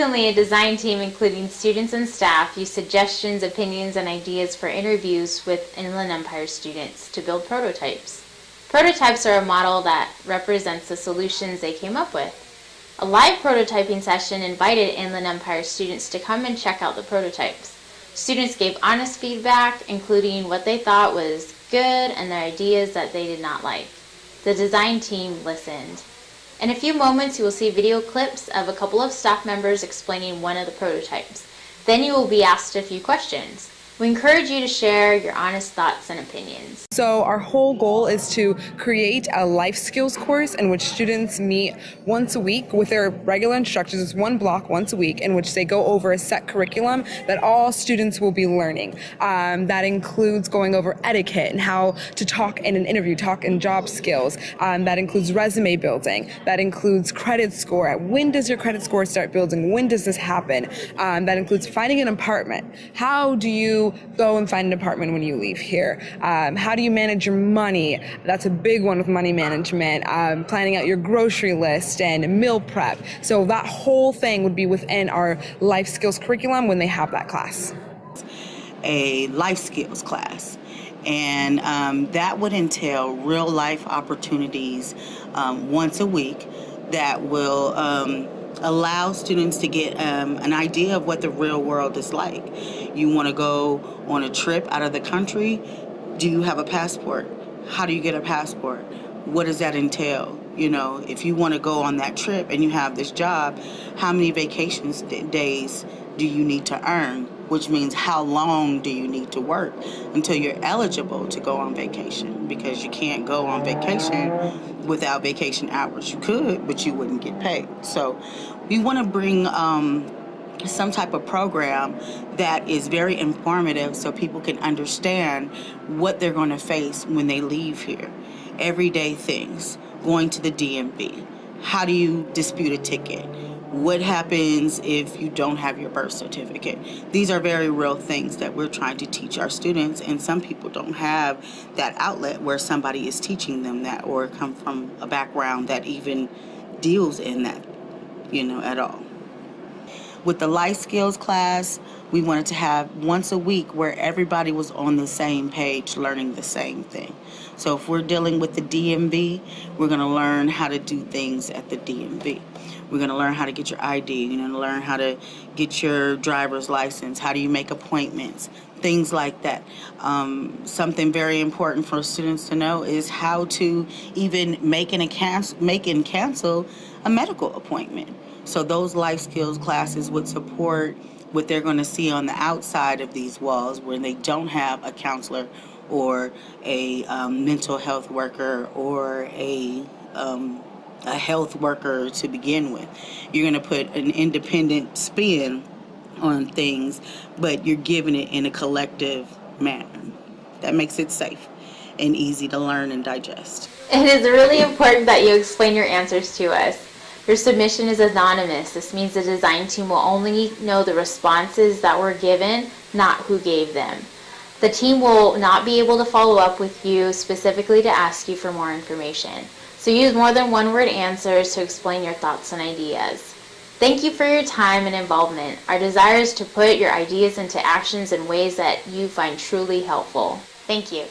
Recently, a design team, including students and staff, used suggestions, opinions, and ideas for interviews with Inland Empire students to build prototypes. Prototypes are a model that represents the solutions they came up with. A live prototyping session invited Inland Empire students to come and check out the prototypes. Students gave honest feedback, including what they thought was good and their ideas that they did not like. The design team listened. In a few moments, you will see video clips of a couple of staff members explaining one of the prototypes. Then you will be asked a few questions. We encourage you to share your honest thoughts and opinions. So our whole goal is to create a life skills course in which students meet once a week with their regular instructors. It's one block once a week in which they go over a set curriculum that all students will be learning. That includes going over etiquette and how to talk in an interview, talk in job skills. That includes resume building. That includes credit score. When does your credit score start building? When does this happen? That includes finding an apartment. How do you go and find an apartment when you leave here? How do you manage your money? That's a big one with money management. Planning out your grocery list and meal prep. So that whole thing would be within our life skills curriculum when they have that class. A life skills class, and that would entail real life opportunities once a week that will allow students to get an idea of what the real world is like. You want to go on a trip out of the country? Do you have a passport? How do you get a passport? What does that entail? You know, if you want to go on that trip and you have this job, how many vacation days do you need to earn? Which means how long do you need to work until you're eligible to go on vacation? Because you can't go on vacation without vacation hours. You could, but you wouldn't get paid. So we want to bring some type of program that is very informative so people can understand what they're going to face when they leave here. Everyday things, going to the DMV. How do you dispute a ticket? What happens if you don't have your birth certificate? These are very real things that we're trying to teach our students, and some people don't have that outlet where somebody is teaching them that or come from a background that even deals in that, at all. With the life skills class, we wanted to have once a week where everybody was on the same page learning the same thing. So if we're dealing with the DMV, we're going to learn how to do things at the DMV. We're going to learn how to get your ID. You're going to learn how to get your driver's license. How do you make appointments? Things like that. Something very important for students to know is how to even make and cancel a medical appointment. So those life skills classes would support what they're going to see on the outside of these walls where they don't have a counselor or a mental health worker or a health worker to begin with. You're going to put an independent spin on things, but you're giving it in a collective manner. That makes it safe and easy to learn and digest. It is really important that you explain your answers to us. Your submission is anonymous. This means the design team will only know the responses that were given, not who gave them. The team will not be able to follow up with you specifically to ask you for more information. So use more than one-word answers to explain your thoughts and ideas. Thank you for your time and involvement. Our desire is to put your ideas into actions in ways that you find truly helpful. Thank you.